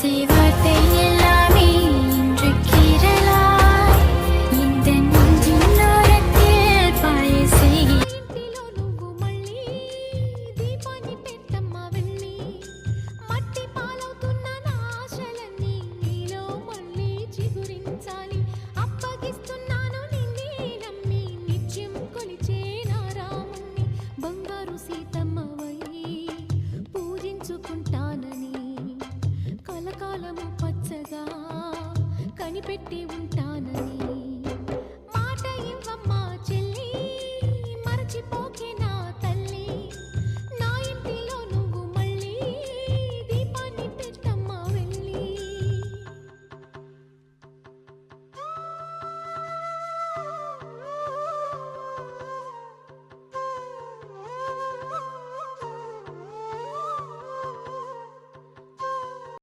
ஆசை வார்த்தை எல்லாமே இன்று கீறலாய் இந்த நெஞ்சின் ஓரத்தில் பாய செய் ఇంటిలో నువ్వు మళ్ళీ దీపాన్ని పెట్టమ్మ వెళ్ళి మట్టి పాలవుతున్న నా ఆశలన్నీ నీలో మళ్ళీ చిగురించాలి అప్పగిస్తున్నాను నిన్నే నమ్మి నిత్యం కొలిచే నా రాముణ్ణి బంగారు సీతమ్మవై పూజించుకుంటానని కలకాలము పచ్చగా కనిపెట్టి ఉంటా